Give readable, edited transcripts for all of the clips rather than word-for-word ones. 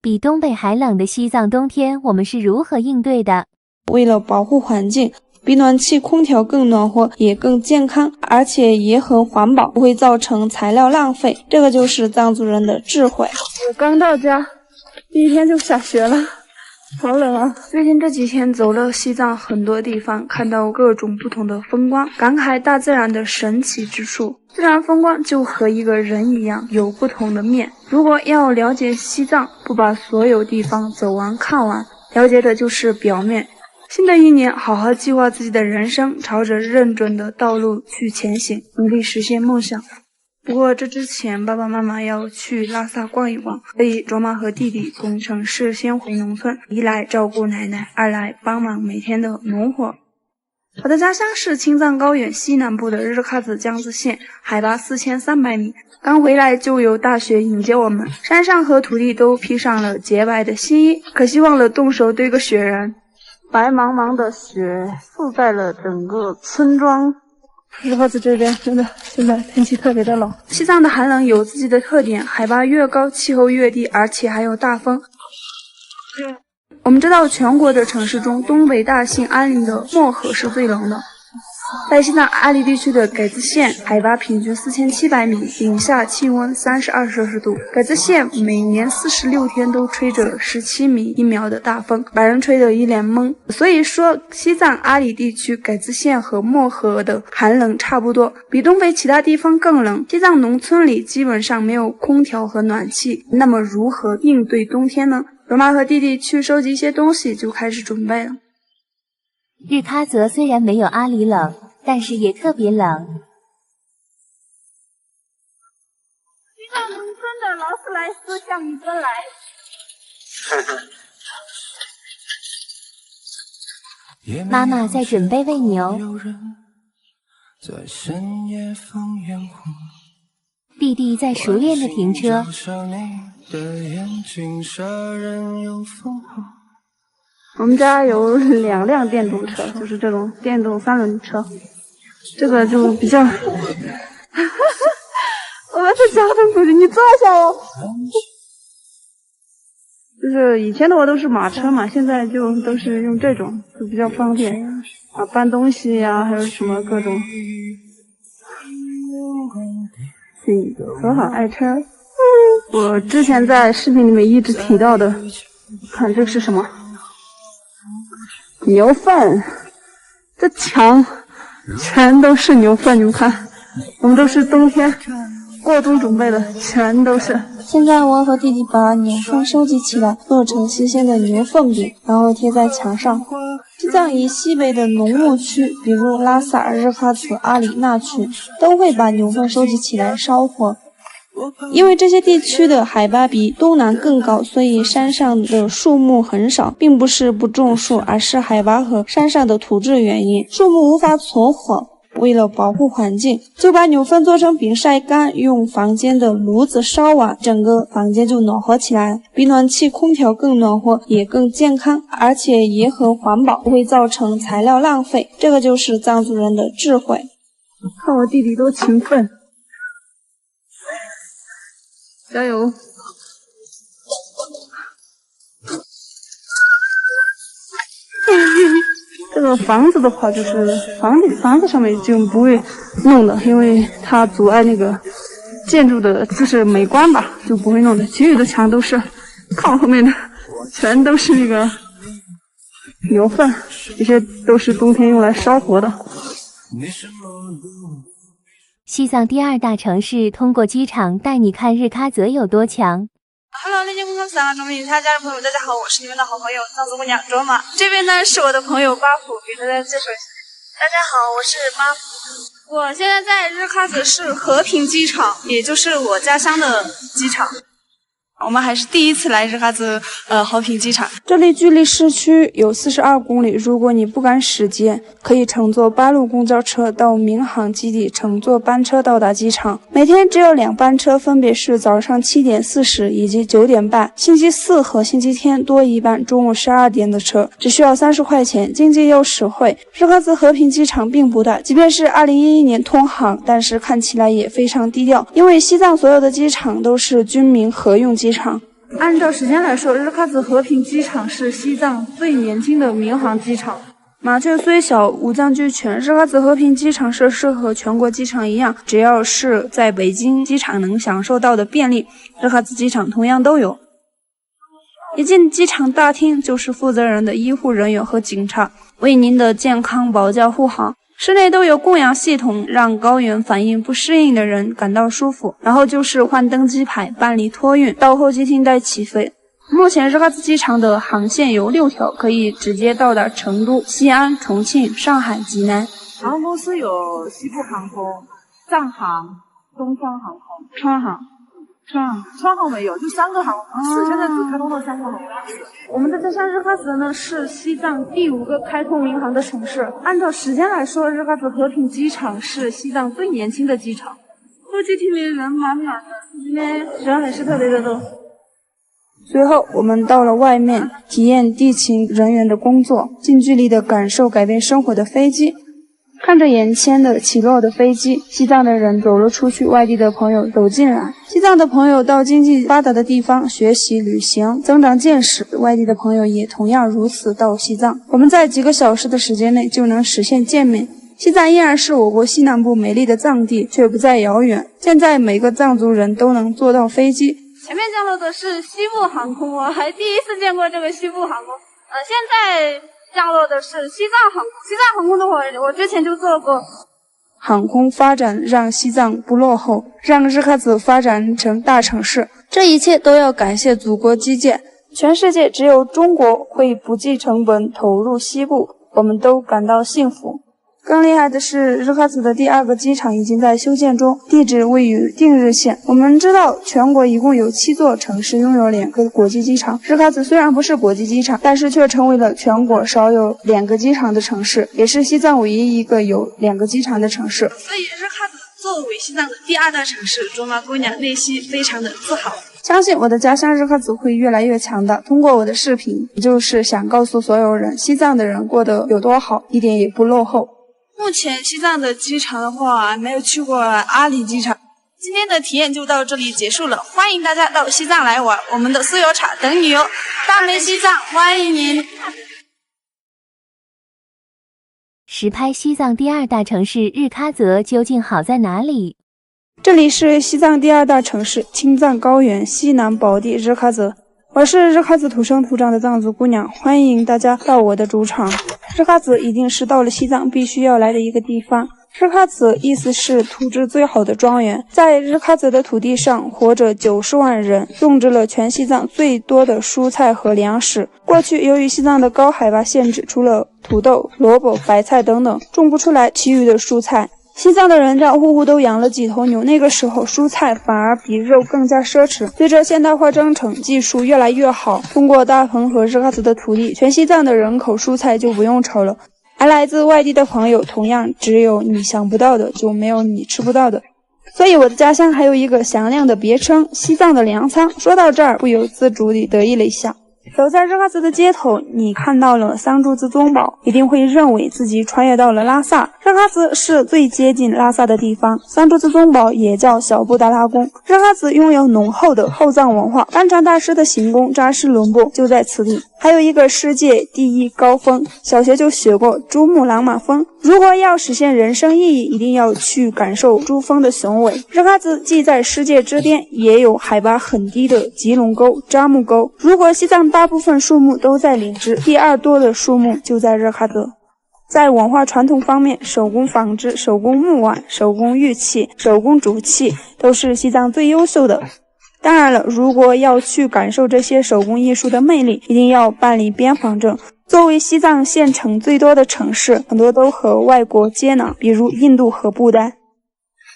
比东北还冷的西藏冬天，我们是如何应对的？为了保护环境，比暖气空调更暖和，也更健康，而且也很环保，不会造成材料浪费。这个就是藏族人的智慧。我刚到家，第一天就下雪了，好冷啊！最近这几天走了西藏很多地方，看到各种不同的风光，感慨大自然的神奇之处。自然风光就和一个人一样，有不同的面。如果要了解西藏，不把所有地方走完看完，了解的就是表面。新的一年，好好计划自己的人生，朝着认准的道路去前行，努力实现梦想。不过这之前，爸爸妈妈要去拉萨逛一逛，所以卓玛和弟弟从城市先回农村，一来照顾奶奶，二来帮忙每天的农活。我的家乡是青藏高原西南部的日喀则江孜县，海拔4300米。刚回来就有大雪迎接我们，山上和土地都披上了洁白的新衣，可惜忘了动手堆个雪人。白茫茫的雪覆盖了整个村庄。日喀则这边真的现在天气特别的冷。西藏的寒冷有自己的特点，海拔越高，气候越低，而且还有大风。我们知道全国的城市中，东北大兴安岭的漠河是最冷的。在西藏阿里地区的改孜县，海拔平均4700米，零下气温32摄氏度。改孜县每年46天都吹着17米1秒的大风，把人吹得一脸懵。所以说，西藏阿里地区改孜县和漠河的寒冷差不多，比东北其他地方更冷。西藏农村里基本上没有空调和暖气，那么如何应对冬天呢？罗妈和弟弟去收集一些东西，就开始准备了。日喀则虽然没有阿里冷，但是也特别冷。西藏农村的劳斯莱斯向你奔来。妈妈在准备喂牛，弟弟在熟练的停车。我们家有2辆电动车，就是这种电动3轮车，这个就比较我们是交通工具，你坐下哦。就是以前的话都是马车嘛，现在就都是用这种，就比较方便啊，搬东西呀，还有什么各种。我好爱车。我之前在视频里面一直提到的，看这个是什么？牛粪，这墙全都是牛粪，你们看，我们都是冬天过冬准备的，全都是。现在我和弟弟把牛粪收集起来，做成新鲜的牛粪饼，然后贴在墙上。西藏以西北的农牧区，比如拉萨、日喀则、阿里纳区，都会把牛粪收集起来烧火。因为这些地区的海拔比东南更高，所以山上的树木很少，并不是不种树，而是海拔和山上的土质原因，树木无法存活。为了保护环境，就把牛粪做成饼晒干，用房间的炉子烧完，整个房间就暖和起来了，比暖气空调更暖和，也更健康，而且也很环保，不会造成材料浪费。这个就是藏族人的智慧。看我弟弟多勤奋，加油！这个房子的话，就是房子上面就不会弄的，因为它阻碍那个建筑的，就是美观吧，就不会弄的。其余的墙都是，看我后面的，全都是那个牛粪，这些都是冬天用来烧火的。西藏第2大城市，通过机场带你看日喀则有多强。Hello， 链接公司中美他家人朋友，大家好，我是你们的好朋友藏族姑娘卓玛。这边呢是我的朋友巴普，给大家介绍一下。大家好，我是巴普。我现在在日喀则市和平机场，也就是我家乡的机场。我们还是第一次来日喀则和平机场，这里距离市区有42公里。如果你不赶时间，可以乘坐8路公交车到民航基地，乘坐班车到达机场。每天只有2班车，分别是早上7点40以及9点半。星期四和星期天多一班中午12点的车，只需要30块钱，经济又实惠。日喀则和平机场并不大，即便是2011年通航，但是看起来也非常低调，因为西藏所有的机场都是军民合用机场。按照时间来说，日喀则和平机场是西藏最年轻的民航机场。麻雀虽小，五脏俱全。日喀则和平机场设施和全国机场一样，只要是在北京机场能享受到的便利，日喀则机场同样都有。一进机场大厅就是负责人的医护人员和警察，为您的健康保驾护航。室内都有供氧系统，让高原反应不适应的人感到舒服。然后就是换登机牌、办理托运、到候机厅待起飞。目前日喀则机场的航线有6条，可以直接到达成都、西安、重庆、上海、济南。航空公司有西部航空、藏航、东方航空、川航。川航没有，就3个航空公司，现在只开通了3个航空公司。我们的家乡日喀则呢，是西藏第5个开通民航的城市。按照时间来说，日喀则和平机场是西藏最年轻的机场。候机厅里人满满的，今天人还是特别的多。随后我们到了外面，体验地勤人员的工作，近距离的感受改变生活的飞机。看着眼前的起落的飞机，西藏的人走了出去，外地的朋友走进来。西藏的朋友到经济发达的地方学习、旅行，增长见识，外地的朋友也同样如此到西藏。我们在几个小时的时间内就能实现见面。西藏依然是我国西南部美丽的藏地，却不再遥远。现在每个藏族人都能坐到飞机。前面降落的是西部航空，我还第一次见过这个西部航空。现在降落的是西藏航空。西藏航空的我之前就坐过。航空发展让西藏不落后，让日喀则发展成大城市。这一切都要感谢祖国基建。全世界只有中国会不计成本投入西部，我们都感到幸福。更厉害的是，日喀则的第2个机场已经在修建中，地址位于定日县。我们知道，全国一共有7座城市拥有2个国际机场。日喀则虽然不是国际机场，但是却成为了全国少有2个机场的城市，也是西藏唯一一个有2个机场的城市。所以日喀则作为西藏的第2大城市，卓玛姑娘内心非常的自豪。相信我的家乡日喀则会越来越强大。通过我的视频，也就是想告诉所有人，西藏的人过得有多好，一点也不落后。目前西藏的机场的话，没有去过阿里机场。今天的体验就到这里结束了，欢迎大家到西藏来玩，我们的酥油茶等你哟！大梅西藏欢迎您。实拍西藏第2大城市日喀则究竟好在哪里？这里是西藏第2大城市，青藏高原西南宝地日喀则。我是日喀则土生土长的藏族姑娘，欢迎大家到我的主场。日喀则一定是到了西藏必须要来的一个地方。日喀则意思是土质最好的庄园，在日喀则的土地上活着90万人，种植了全西藏最多的蔬菜和粮食。过去由于西藏的高海拔限制，除了土豆、萝卜、白菜等等，种不出来其余的蔬菜。西藏的人家户户都养了几头牛，那个时候蔬菜反而比肉更加奢侈。随着现代化征程，技术越来越好，通过大棚和日喀则的土地，全西藏的人口蔬菜就不用愁了。而来自外地的朋友，同样只有你想不到的，就没有你吃不到的。所以我的家乡还有一个响亮的别称——西藏的粮仓。说到这儿，不由自主地得意了一下。走在日喀则的街头，你看到了桑珠兹宗堡，一定会认为自己穿越到了拉萨。日喀则是最接近拉萨的地方，桑珠兹宗堡也叫小布达拉宫。日喀则拥有浓厚的后藏文化，班禅大师的行宫扎什伦布就在此地。还有一个世界第1高峰，小学就学过珠穆朗玛峰。如果要实现人生意义，一定要去感受珠峰的雄伟。日喀则既在世界之巅，也有海拔很低的吉隆沟、扎木沟。如果西藏大部分树木都在林芝，第2多的树木就在日喀则。在文化传统方面，手工纺织、手工木碗、手工玉器、手工竹器都是西藏最优秀的。当然了，如果要去感受这些手工艺术的魅力，一定要办理边防证。作为西藏县城最多的城市，很多都和外国接壤，比如印度和不丹。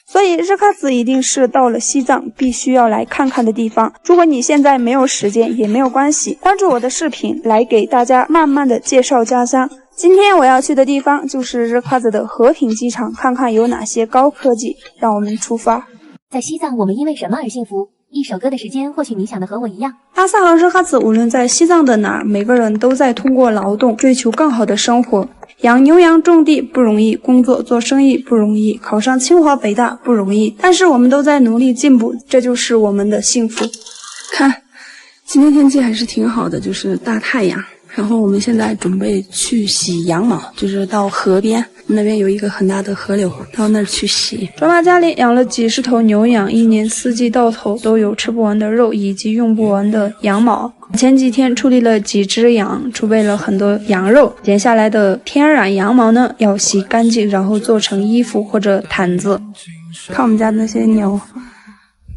所以日喀则一定是到了西藏必须要来看看的地方。如果你现在没有时间也没有关系，关注我的视频来给大家慢慢的介绍家乡。今天我要去的地方就是日喀则的和平机场，看看有哪些高科技。让我们出发。在西藏，我们因为什么而幸福？一首歌的时间，或许你想的和我一样。拉萨和日喀则无论在西藏的哪儿，每个人都在通过劳动追求更好的生活。养牛羊种地不容易，工作做生意不容易，考上清华北大不容易，但是我们都在努力进步，这就是我们的幸福。看，今天天气还是挺好的，就是大太阳。然后我们现在准备去洗羊毛，就是到河边，那边有一个很大的河流，到那儿去洗。卓玛家里养了几十头牛羊，一年四季到头都有吃不完的肉以及用不完的羊毛。前几天处理了几只羊，储备了很多羊肉，剪下来的天然羊毛呢要洗干净，然后做成衣服或者毯子。看我们家那些牛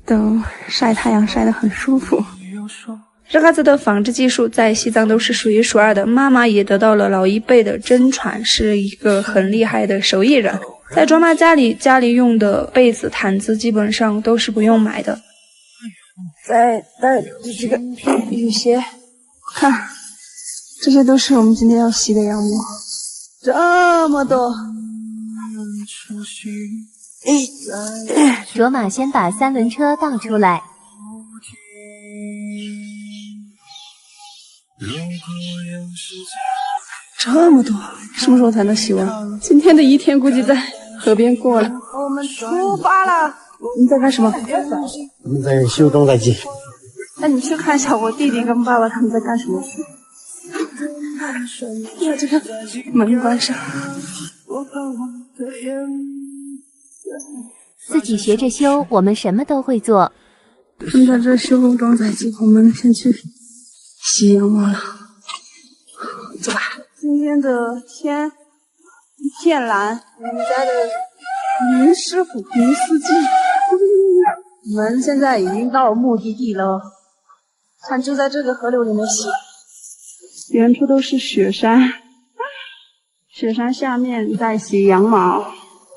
都晒太阳晒得很舒服。日喀则的纺织技术在西藏都是数一数二的，妈妈也得到了老一辈的真传，是一个很厉害的手艺人。在卓玛家里用的被子、毯子基本上都是不用买的。再带这个雨鞋，看，这些都是我们今天要洗的羊毛，这么多。卓玛先把三轮车倒出来。这么多，什么时候才能洗完？今天的一天估计在河边过了。我们出发了。你在干什么？我们在修装载机。那你去看一下我弟弟跟爸爸他们在干什么。把这个门关上。自己学着修，我们什么都会做。他们在这修装载机，我们先去洗羊毛了。走吧。今天的天一片蓝，我们家的于师傅、于司机，我们现在已经到目的地了。看，就在这个河流里面洗，远处都是雪山，雪山下面在洗羊毛。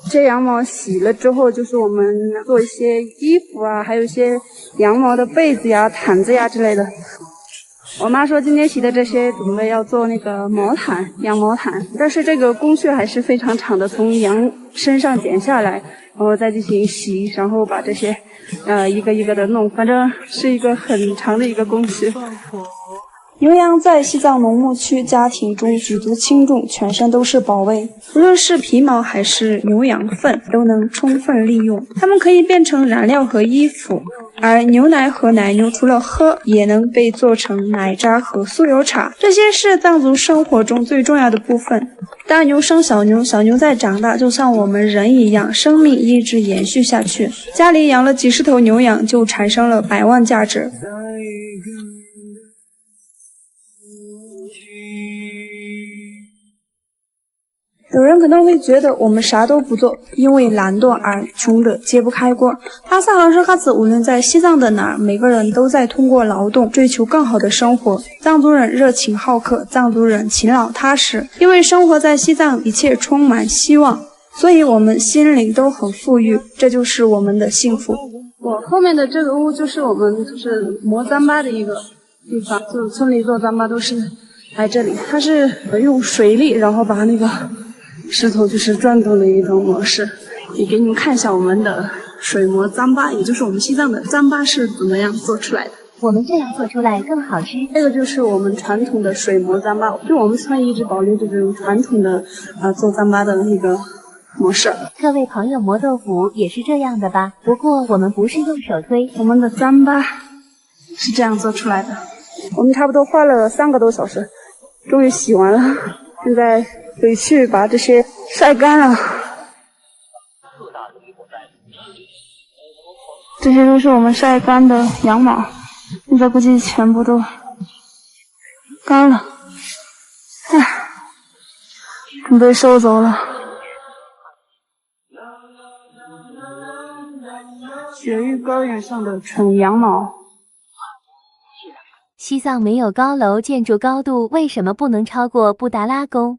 这些羊毛洗了之后，就是我们做一些衣服啊，还有一些羊毛的被子呀、毯子呀之类的。我妈说今天洗的这些准备要做那个毛毯，羊毛毯，但是这个工序还是非常长的，从羊身上剪下来，然后再进行洗，然后把这些一个一个的弄，反正是一个很长的一个工序。牛羊在西藏农牧区家庭中举足轻重，全身都是宝贝。无论是皮毛还是牛羊粪，都能充分利用。它们可以变成燃料和衣服，而牛奶和奶牛除了喝，也能被做成奶渣和酥油茶。这些是藏族生活中最重要的部分。大牛生小牛，小牛在长大，就像我们人一样，生命一直延续下去。家里养了几十头牛羊，就产生了100万价值。有人可能会觉得我们啥都不做，因为懒惰而穷得揭不开锅。拉萨和日喀则无论在西藏的哪儿，每个人都在通过劳动追求更好的生活。藏族人热情好客，藏族人勤劳踏实。因为生活在西藏，一切充满希望，所以我们心里都很富裕，这就是我们的幸福。我后面的这个屋就是我们磨糌粑的一个地方，就村里做糌粑都是来这里。它是用水力，然后把那个石头转动的一种模式。也给你们看一下我们的水磨糌粑，也就是我们西藏的糌粑是怎么样做出来的。我们这样做出来更好吃。这个就是我们传统的水磨糌粑，就我们村一直保留着这种传统的做糌粑的那个模式。各位朋友，磨豆腐也是这样的吧？不过我们不是用手推，我们的糌粑是这样做出来的。我们差不多花了3个多小时，终于洗完了。现在得去把这些晒干了。这些都是我们晒干的羊毛，现在估计全部都干了，准备收走了。雪域高原上的纯羊毛。西藏没有高楼，建筑高度为什么不能超过布达拉宫？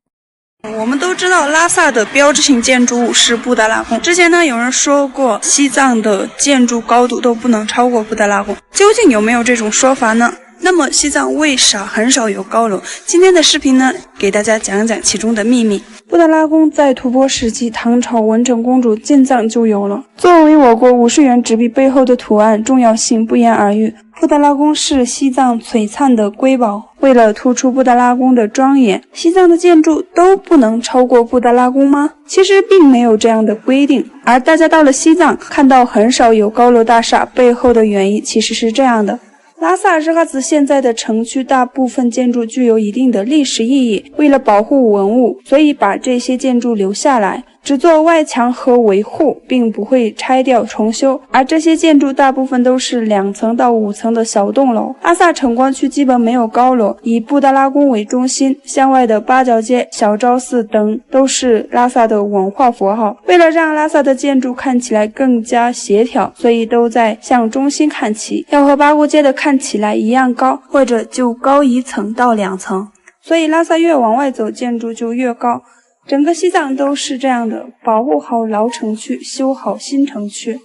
我们都知道拉萨的标志性建筑物是布达拉宫。之前呢，有人说过西藏的建筑高度都不能超过布达拉宫，究竟有没有这种说法呢？那么西藏为啥很少有高楼？今天的视频呢，给大家讲讲其中的秘密。布达拉宫在吐蕃时期唐朝文成公主进藏就有了。作为我国50元纸币背后的图案，重要性不言而喻。布达拉宫是西藏璀璨的瑰宝。为了突出布达拉宫的庄严，西藏的建筑都不能超过布达拉宫吗？其实并没有这样的规定。而大家到了西藏，看到很少有高楼大厦，背后的原因其实是这样的。拉萨日喀则现在的城区大部分建筑具有一定的历史意义，为了保护文物，所以把这些建筑留下来，只做外墙和维护，并不会拆掉重修。而这些建筑大部分都是2层到5层的小栋楼。拉萨城关区基本没有高楼，以布达拉宫为中心，向外的八角街、小昭寺等都是拉萨的文化符号。为了让拉萨的建筑看起来更加协调，所以都在向中心看齐，要和八姑街的看起来一样高，或者就高1层到2层。所以拉萨越往外走，建筑就越高。整个西藏都是这样的，保护好老城区，修好新城区。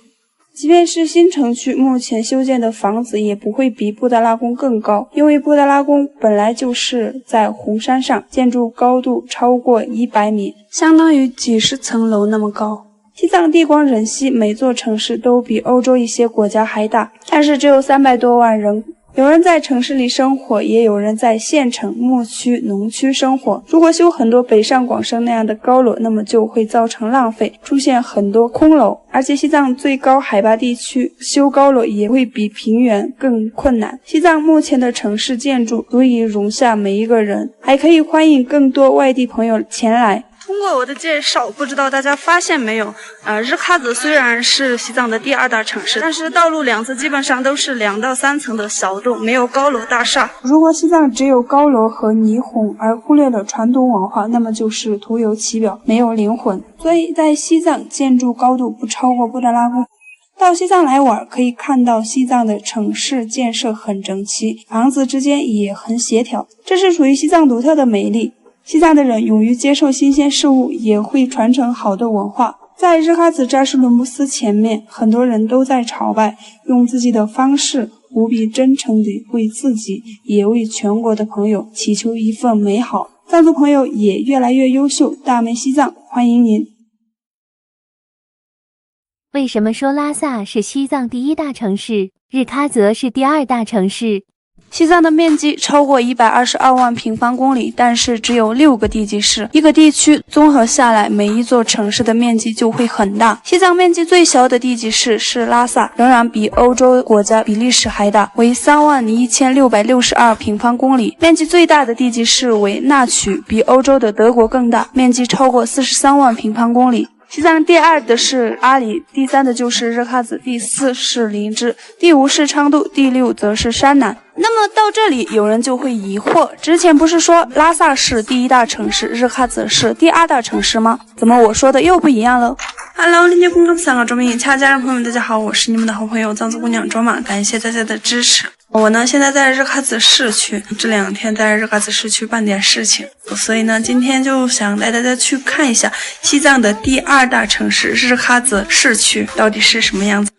即便是新城区，目前修建的房子也不会比布达拉宫更高，因为布达拉宫本来就是在红山上，建筑高度超过100米，相当于几十层楼那么高。西藏地广人稀，每座城市都比欧洲一些国家还大，但是只有300多万人。有人在城市里生活，也有人在县城、牧区、农区生活。如果修很多北上广深那样的高楼，那么就会造成浪费，出现很多空楼。而且西藏最高海拔地区修高楼也会比平原更困难。西藏目前的城市建筑足以容下每一个人，还可以欢迎更多外地朋友前来。通过我的介绍，不知道大家发现没有，日喀则虽然是西藏的第2大城市，但是道路两侧基本上都是2到3层的小栋，没有高楼大厦。如果西藏只有高楼和霓虹，而忽略了传统文化，那么就是徒有其表，没有灵魂。所以在西藏，建筑高度不超过布达拉宫。到西藏来玩，可以看到西藏的城市建设很整齐，房子之间也很协调，这是属于西藏独特的美丽。西藏的人勇于接受新鲜事物，也会传承好的文化。在日喀则扎什伦布寺前面，很多人都在朝拜，用自己的方式无比真诚地为自己也为全国的朋友祈求一份美好。藏族朋友也越来越优秀，大美西藏，欢迎您。为什么说拉萨是西藏第1大城市，日喀则是第2大城市？西藏的面积超过122万平方公里，但是只有6个地级市，一个地区综合下来，每一座城市的面积就会很大。西藏面积最小的地级市是拉萨，仍然比欧洲国家比利时还大，为31662平方公里。面积最大的地级市为纳曲，比欧洲的德国更大，面积超过43万平方公里。西藏第2的是阿里，第3的就是日喀则，第4是林芝，第5是昌都，第6则是山南。那么到这里，有人就会疑惑，之前不是说拉萨是第1大城市，日喀则是第2大城市吗？怎么我说的又不一样了？Hello， 链接公众3个周明家人朋友们，大家好，我是你们的好朋友藏族姑娘卓玛，感谢大家的支持。我呢现在在日喀则市区，这2天在日喀则市区办点事情，所以呢今天就想带大家去看一下西藏的第2大城市日喀则市区到底是什么样子。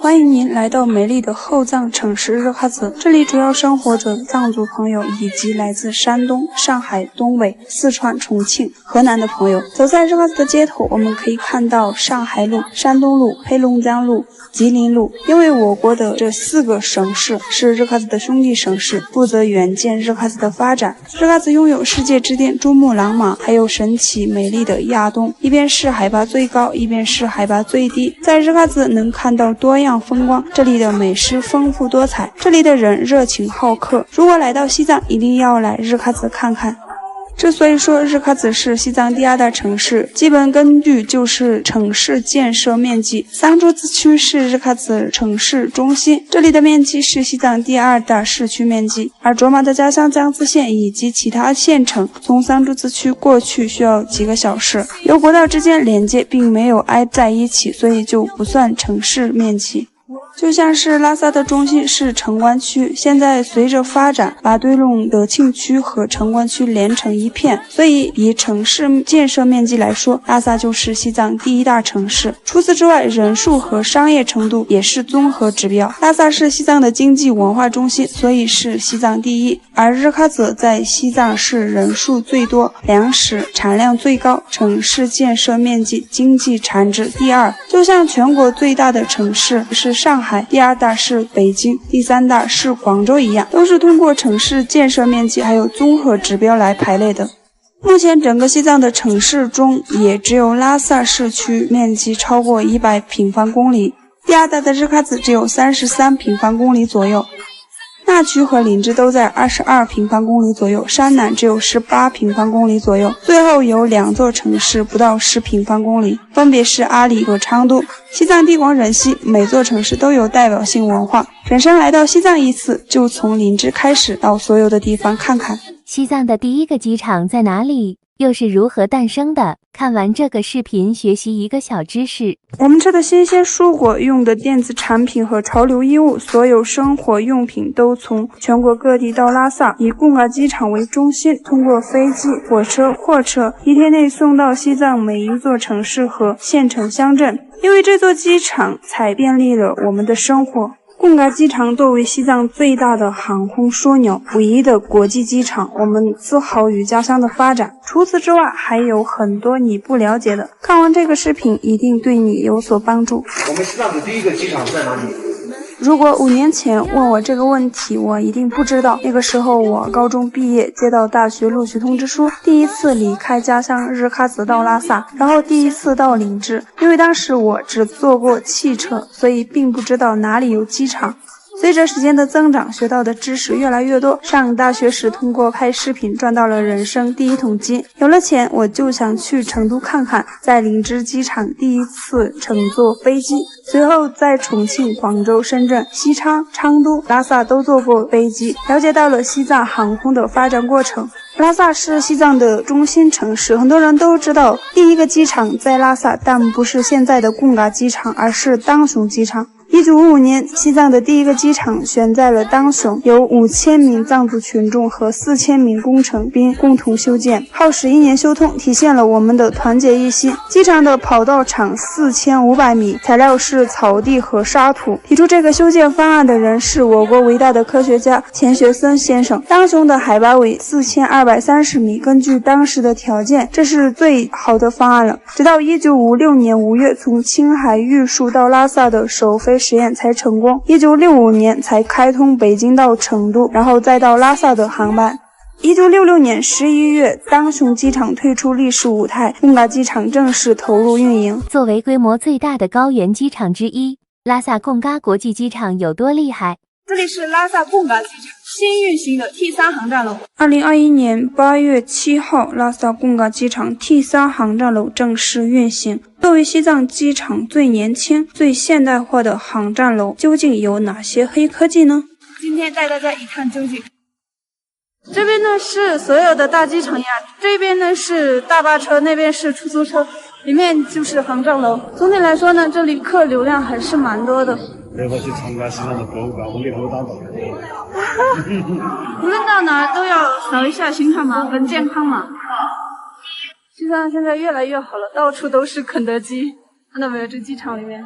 欢迎您来到美丽的后藏城市日喀则，这里主要生活着藏族朋友以及来自山东、上海、东北、四川、重庆、河南的朋友。走在日喀则的街头，我们可以看到上海路、山东路、黑龙江路、吉林路。因为我国的这4个省市是日喀则的兄弟省市，负责援建日喀则的发展。日喀则拥有世界之巅珠穆朗玛，还有神奇美丽的亚东，一边是海拔最高，一边是海拔最低。在日喀则能看到多样风光，这里的美食丰富多彩，这里的人热情好客。如果来到西藏，一定要来日喀则看看。之所以说日喀则是西藏第2大城市，基本根据就是城市建设面积。桑珠自区是日喀则城市中心，这里的面积是西藏第2大市区面积。而卓玛的家乡江孜县以及其他县城从桑珠自区过去需要几个小时，由国道之间连接，并没有挨在一起，所以就不算城市面积。就像是拉萨的中心是城关区，现在随着发展，把堆弄德庆区和城关区连成一片，所以以城市建设面积来说，拉萨就是西藏第1大城市。除此之外，人数和商业程度也是综合指标。拉萨是西藏的经济文化中心，所以是西藏第1。而日喀则在西藏是人数最多、粮食产量最高、城市建设面积、经济产值第2。就像全国最大的城市是上海，第2大是北京，第3大是广州一样，都是通过城市建设面积还有综合指标来排类的。目前整个西藏的城市中，也只有拉萨市区面积超过100平方公里，第2大的日喀则只有33平方公里左右。那曲和林芝都在22平方公里左右，山南只有18平方公里左右，最后有2座城市不到10平方公里，分别是阿里和昌都。西藏地广人稀，每座城市都有代表性文化。人生来到西藏一次，就从林芝开始，到所有的地方看看。西藏的第一个机场在哪里？又是如何诞生的？看完这个视频，学习一个小知识。我们吃的新鲜蔬果、用的电子产品和潮流衣物，所有生活用品都从全国各地到拉萨，以贡嘎机场为中心，通过飞机、火车、货车，一天内送到西藏每一座城市和县城乡镇。因为这座机场才便利了我们的生活。贡嘎机场作为西藏最大的航空枢纽，唯一的国际机场，我们自豪于家乡的发展。除此之外，还有很多你不了解的。看完这个视频，一定对你有所帮助。我们西藏的第一个机场在哪里？如果5年前问我这个问题，我一定不知道。那个时候我高中毕业，接到大学录取通知书，第一次离开家乡日喀则到拉萨，然后第一次到林芝。因为当时我只坐过汽车，所以并不知道哪里有机场。随着时间的增长，学到的知识越来越多。上大学时通过拍视频赚到了人生第一桶金，有了钱我就想去成都看看，在林芝机场第一次乘坐飞机，随后在重庆、广州、深圳、西昌、昌都、拉萨都坐过飞机，了解到了西藏航空的发展过程。拉萨是西藏的中心城市，很多人都知道第一个机场在拉萨，但不是现在的贡嘎机场，而是当雄机场。1955年，西藏的第一个机场选在了当雄，由5000名藏族群众和4000名工程兵共同修建，耗时1年修通，体现了我们的团结一心。机场的跑道长4500米，材料是草地和沙土。提出这个修建方案的人是我国伟大的科学家钱学森先生。当雄的海拔为4230米，根据当时的条件，这是最好的方案了。直到1956年5月，从青海玉树到拉萨的首飞实验才成功，1965年才开通北京到成都，然后再到拉萨的航班。1966年11月，当雄机场退出历史舞台，贡嘎机场正式投入运营。作为规模最大的高原机场之一，拉萨贡嘎国际机场有多厉害？这里是拉萨贡嘎机场新运行的 T3 航站楼。2021年8月7号，拉萨贡嘎机场 T3 航站楼正式运行。作为西藏机场最年轻、最现代化的航站楼，究竟有哪些黑科技呢？今天带大家一探究竟。这边呢是所有的大机场呀，这边呢是大巴车，那边是出租车，里面就是航站楼。总体来说呢，这里客流量还是蛮多的。待会去参观西藏的博物馆，我给他们打导游。无论到哪儿都要扫一下行程码跟健康码。西藏现在越来越好了，到处都是肯德基，看到没有？这机场里面。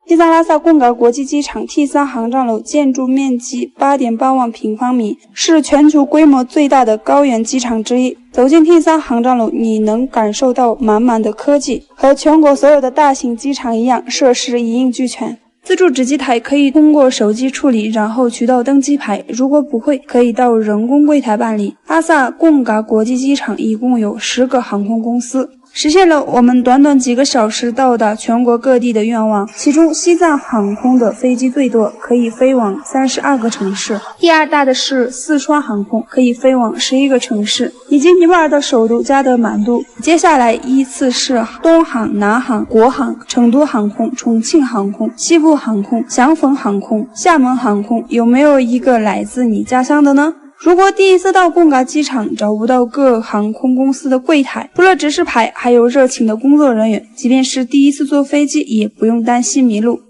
西藏拉萨贡嘎国际机场 T3 航站楼建筑面积 8.8 万平方米，是全球规模最大的高原机场之一。走进 T3 航站楼，你能感受到满满的科技，和全国所有的大型机场一样，设施一应俱全。自助值机台可以通过手机处理，然后渠道登机牌，如果不会，可以到人工柜台办理。拉萨贡嘎国际机场一共有10个航空公司，实现了我们短短几个小时到达全国各地的愿望。其中西藏航空的飞机最多，可以飞往32个城市，第二大的是四川航空，可以飞往11个城市，以及尼泊尔的首都加德满都。接下来依次是东航、南航、国航、成都航空、重庆航空、西部航空、祥丰航空、厦门航空。有没有一个来自你家乡的呢？如果第一次到贡嘎机场找不到各航空公司的柜台，除了指示牌，还有热情的工作人员，即便是第一次坐飞机，也不用担心迷路。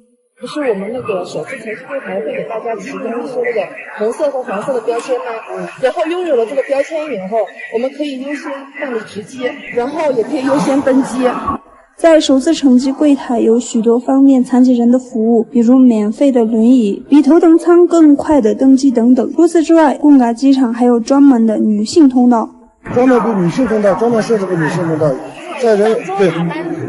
不是我们那个手机城市柜台会给大家提供一些那个红色和黄色的标签吗？然后拥有了这个标签以后，我们可以优先办理值机，然后也可以优先登机。在首次乘机柜台有许多方便残疾人的服务，比如免费的轮椅、比头等舱更快的登机等等。除此之外，贡嘎机场还有专门的女性通道，专门给女性通道，专门设置个女性通道，在人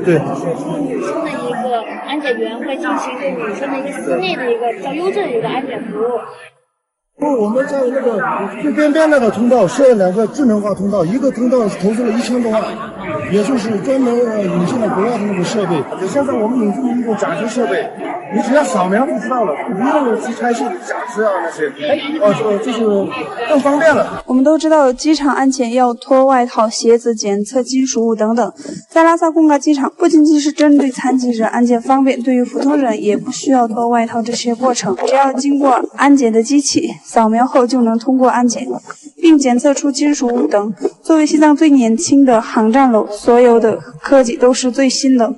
对。女生的一个安检员会进行对女生的一个室内的一个比较优质的一个安检服务。我们在那个最边边那个通道设了2个智能化通道，一个通道投资了1000多万，也就是专门引进了国外的那个设备。现在我们引进了一种甲级设备，你只要扫描就知道了，不用去拆信、假资啊那些，就是更方便了。我们都知道，机场安检要脱外套、鞋子、检测金属物等等。在拉萨贡嘎机场，不仅仅是针对残疾人安检方便，对于普通人也不需要脱外套这些过程，只要经过安检的机器扫描后就能通过安检，并检测出金属物等。作为西藏最年轻的航站楼，所有的科技都是最新的。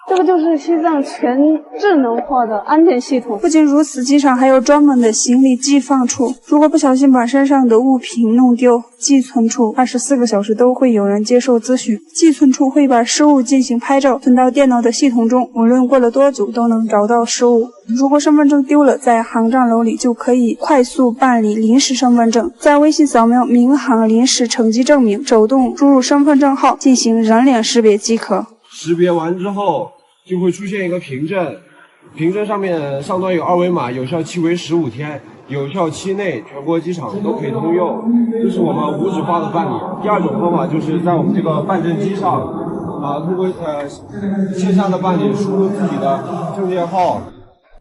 这个就是西藏全智能化的安检系统。不仅如此，机场还有专门的行李寄放处，如果不小心把身上的物品弄丢，寄存处24个小时都会有人接受咨询。寄存处会把失物进行拍照，存到电脑的系统中，无论过了多久都能找到失物。如果身份证丢了，在航站楼里就可以快速办理临时身份证，在微信扫描民航临时乘机证明，手动输入身份证号进行人脸识别即可。识别完之后就会出现一个凭证，凭证上面上端有二维码，有效期为15天，有效期内全国机场都可以通用，这是我们无纸化的办理。第二种方法就是在我们这个办证机上通过线下的办理，输入自己的证件号。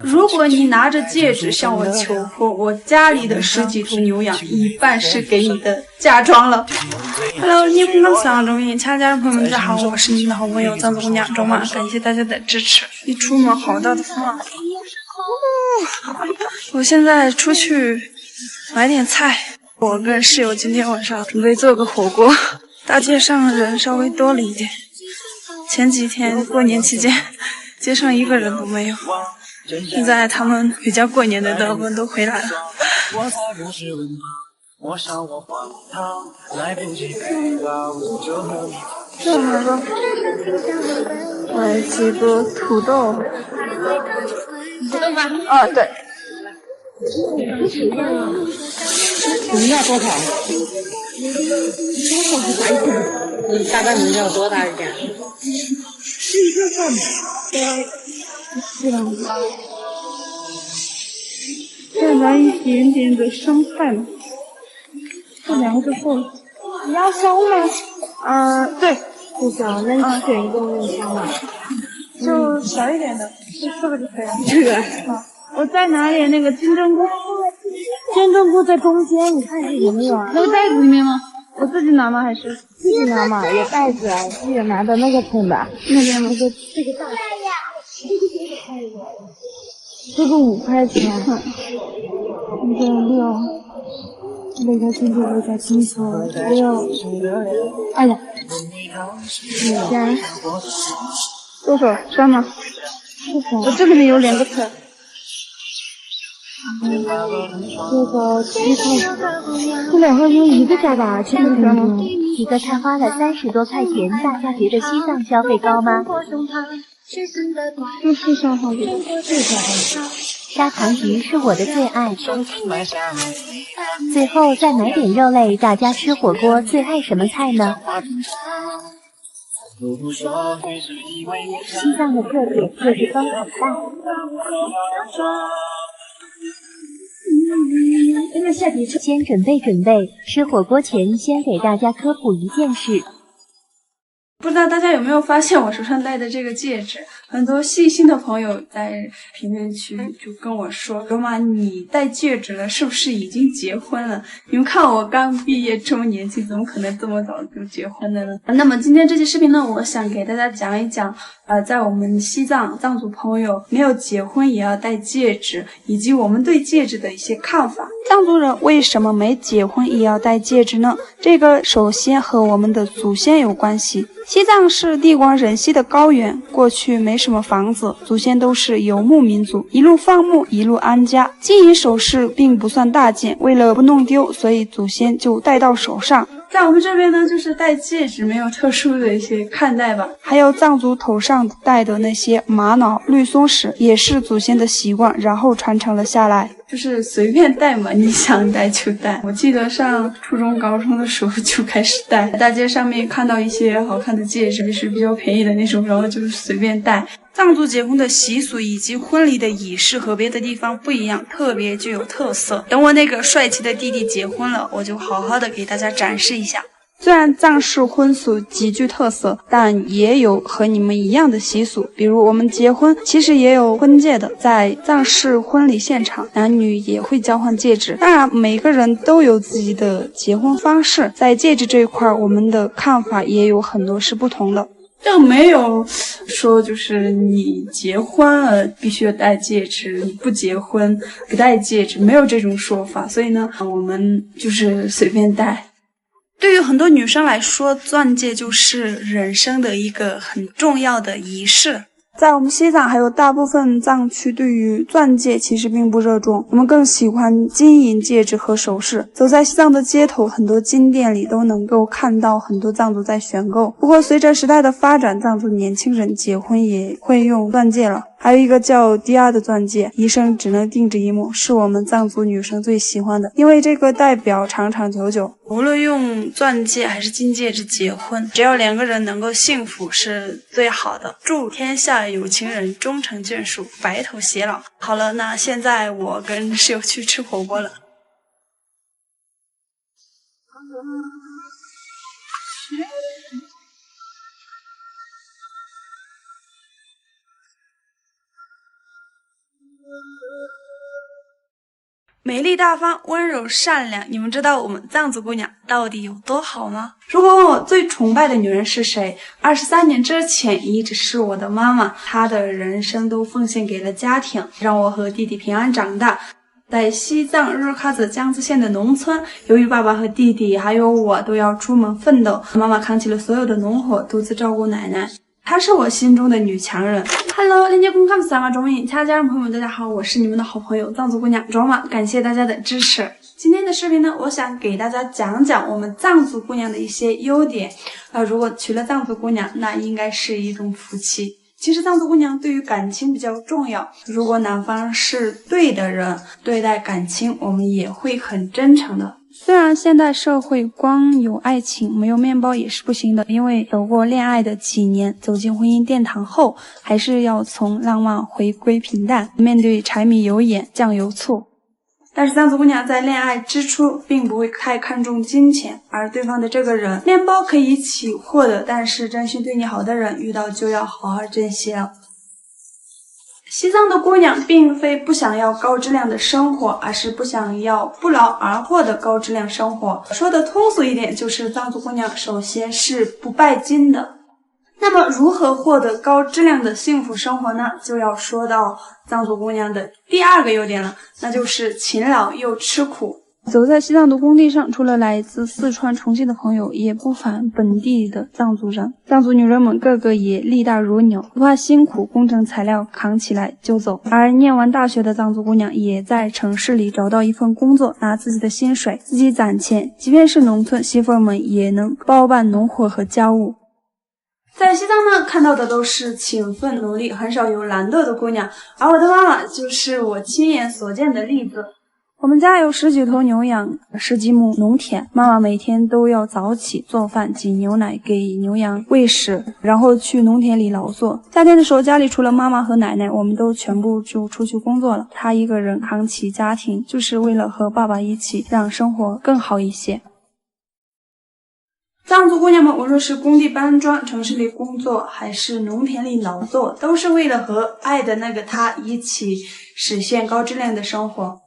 如果你拿着戒指向我求婚，我家里的10几头牛羊一半是给你的嫁妆了。Hello， 你们上中印家人朋友们，大家好，我是你们的好朋友藏族姑娘周妈，感谢大家的支持。一出门好大的风啊！我现在出去买点菜，我跟室友今天晚上准备做个火锅。大街上人稍微多了一点，前几天过年期间，街上一个人都没有。现在他们回家过年的大部分都回来了。这来个，买几个土豆。土豆吗？啊，对。你要多少？你大半能要多大一点？是一个饭吗？再来一点点的生菜嘛，这2个就够了。你要烧吗？对，不烧，那你选一个我给你烧嘛。就小一点的，就4个就可以了。这个。我再拿点那个金针菇。金针菇在中间，你看这有没有啊？那个袋子里面吗？我自己拿吗？还是自己拿嘛？有袋子啊，我自己拿的那个桶的。那边吗？这个大。这个5块钱，这个6，那个金针菇加青葱6，哎呀，5加多少？3吗？我这里面有2个菜。这个7块，这2个用1个价吧，7块钱吗？一个菜花了30多块钱，大家觉得西藏消费高吗？就是沙糖鱼，砂糖鱼是我的最爱。最后再买点肉类，大家吃火锅最爱什么菜呢？西藏的特点就是风很大。先准备，吃火锅前先给大家科普一件事。不知道大家有没有发现我手上戴的这个戒指？很多细心的朋友在评论区就跟我说：“罗马，你戴戒指了，是不是已经结婚了？你们看我刚毕业这么年轻，怎么可能这么早就结婚了呢？”那么今天这期视频呢，我想给大家讲一讲，在我们西藏藏族朋友没有结婚也要戴戒指，以及我们对戒指的一些看法。藏族人为什么没结婚也要戴戒指呢？这个首先和我们的祖先有关系。西藏是地广人稀的高原，过去没什么房子，祖先都是游牧民族，一路放牧一路安家，金银首饰并不算大件，为了不弄丢，所以祖先就戴到手上。在我们这边呢，就是戴戒指没有特殊的一些看待吧。还有藏族头上戴的那些玛瑙、绿松石，也是祖先的习惯，然后传承了下来。就是随便戴嘛，你想戴就戴。我记得上初中、高中的时候就开始戴，大街上面看到一些好看的戒指，就是比较便宜的那种，然后就是随便戴。藏族结婚的习俗以及婚礼的仪式和别的地方不一样，特别具有特色。等我那个帅气的弟弟结婚了，我就好好的给大家展示一下。虽然藏式婚俗极具特色，但也有和你们一样的习俗，比如我们结婚其实也有婚戒的，在藏式婚礼现场，男女也会交换戒指。当然，每个人都有自己的结婚方式，在戒指这一块，我们的看法也有很多是不同的。这没有说就是你结婚了必须要戴戒指，你不结婚不戴戒指，没有这种说法。所以呢，我们就是随便戴。对于很多女生来说，钻戒就是人生的一个很重要的仪式。在我们西藏还有大部分藏区对于钻戒其实并不热衷，我们更喜欢金银戒指和首饰。走在西藏的街头，很多金店里都能够看到很多藏族在选购。不过随着时代的发展，藏族年轻人结婚也会用钻戒了。还有一个叫迪亚的钻戒，一生只能定制一枚，是我们藏族女生最喜欢的，因为这个代表长长久久。无论用钻戒还是金戒指结婚，只要两个人能够幸福是最好的。祝天下有情人终成眷属，白头偕老。好了，那现在我跟室友去吃火锅了。美丽大方，温柔善良，你们知道我们藏族姑娘到底有多好吗？如果问我最崇拜的女人是谁，23年之前一直是我的妈妈，她的人生都奉献给了家庭，让我和弟弟平安长大。在西藏日喀则江孜县的农村，由于爸爸和弟弟还有我都要出门奋斗，妈妈扛起了所有的农活，独自照顾奶奶。她是我心中的女强人。Hello， 链接公看萨玛中文，其他家人朋友们，大家好，我是你们的好朋友藏族姑娘卓玛，感谢大家的支持。今天的视频呢，我想给大家讲讲我们藏族姑娘的一些优点。如果娶了藏族姑娘，那应该是一种福气。其实藏族姑娘对于感情比较重要，如果男方是对的人，对待感情我们也会很真诚的。虽然现代社会光有爱情没有面包也是不行的，因为走过恋爱的几年，走进婚姻殿堂后，还是要从浪漫回归平淡，面对柴米油盐酱油醋。但是藏族姑娘在恋爱之初并不会太看重金钱，而对方的这个人，面包可以一起获得，但是真心对你好的人遇到就要好好珍惜了。西藏的姑娘并非不想要高质量的生活，而是不想要不劳而获的高质量生活。说的通俗一点，就是藏族姑娘首先是不拜金的。那么如何获得高质量的幸福生活呢？就要说到藏族姑娘的第二个优点了，那就是勤劳又吃苦。走在西藏的工地上，除了来自四川、重庆的朋友，也不乏本地的藏族人。藏族女人们个个也力大如牛，不怕辛苦，工程材料扛起来就走。而念完大学的藏族姑娘也在城市里找到一份工作，拿自己的薪水，自己攒钱。即便是农村，媳妇们也能包办农活和家务。在西藏呢，看到的都是勤奋努力，很少有懒惰的姑娘，而我的妈妈就是我亲眼所见的例子。我们家有10几头牛羊，10几亩农田，妈妈每天都要早起做饭、挤牛奶，给牛羊喂食，然后去农田里劳作。夏天的时候，家里除了妈妈和奶奶，我们都全部就出去工作了。她一个人扛起家庭，就是为了和爸爸一起让生活更好一些。藏族姑娘们，无论是工地搬砖、城市里工作，还是农田里劳作，都是为了和爱的那个他一起实现高质量的生活。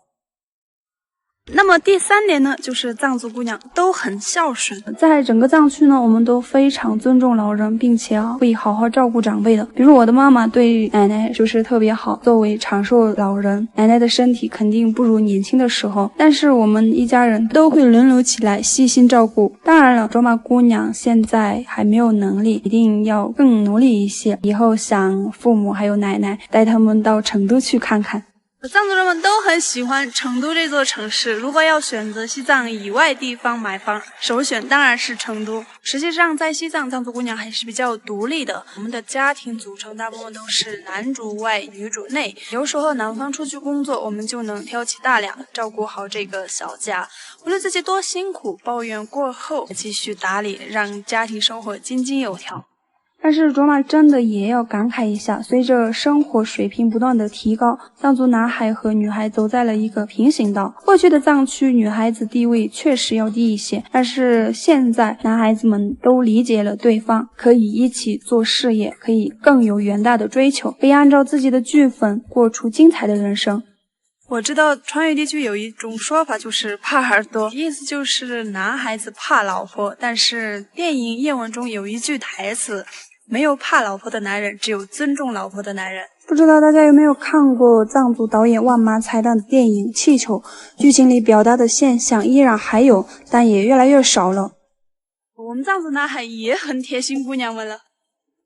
那么第3点呢，就是藏族姑娘都很孝顺。在整个藏区呢，我们都非常尊重老人，并且会好好照顾长辈的。比如我的妈妈对奶奶就是特别好，作为长寿老人，奶奶的身体肯定不如年轻的时候，但是我们一家人都会轮流起来细心照顾。当然了，卓玛姑娘现在还没有能力，一定要更努力一些，以后想父母还有奶奶带他们到成都去看看。藏族人们都很喜欢成都这座城市，如果要选择西藏以外地方买房，首选当然是成都。实际上在西藏，藏族姑娘还是比较独立的，我们的家庭组成大部分都是男主外女主内，有时候男方出去工作，我们就能挑起大梁，照顾好这个小家，无论自己多辛苦，抱怨过后继续打理，让家庭生活井井有条。但是卓玛真的也要感慨一下，随着生活水平不断的提高，藏族男孩和女孩走在了一个平行道。过去的藏区女孩子地位确实要低一些，但是现在男孩子们都理解了对方，可以一起做事业，可以更有远大的追求，可以按照自己的剧本过出精彩的人生。我知道川渝地区有一种说法，就是怕耳朵，意思就是男孩子怕老婆。但是电影《叶问》中有一句台词，没有怕老婆的男人，只有尊重老婆的男人。不知道大家有没有看过藏族导演万马才旦的电影《气球》，剧情里表达的现象依然还有，但也越来越少了。我们藏族男孩也很贴心姑娘们了。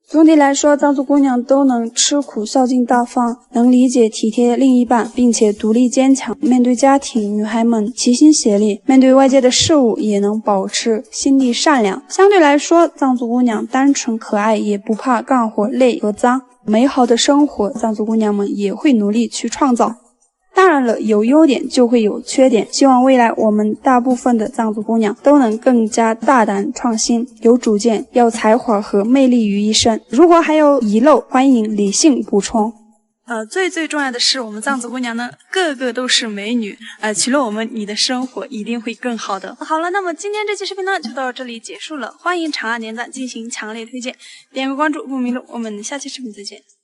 总体来说，藏族姑娘都能吃苦孝敬大方，能理解体贴另一半，并且独立坚强。面对家庭，女孩们齐心协力；面对外界的事物，也能保持心地善良。相对来说，藏族姑娘单纯可爱，也不怕干活累和脏。美好的生活，藏族姑娘们也会努力去创造。当然了，有优点就会有缺点，希望未来我们大部分的藏族姑娘都能更加大胆创新，有主见，要才华和魅力于一身。如果还有遗漏，欢迎理性补充。最重要的是，我们藏族姑娘呢，个个都是美女。娶了我们，你的生活一定会更好的。好了，那么今天这期视频呢，就到这里结束了。欢迎长按点赞，进行强烈推荐，点个关注不迷路。我们下期视频再见。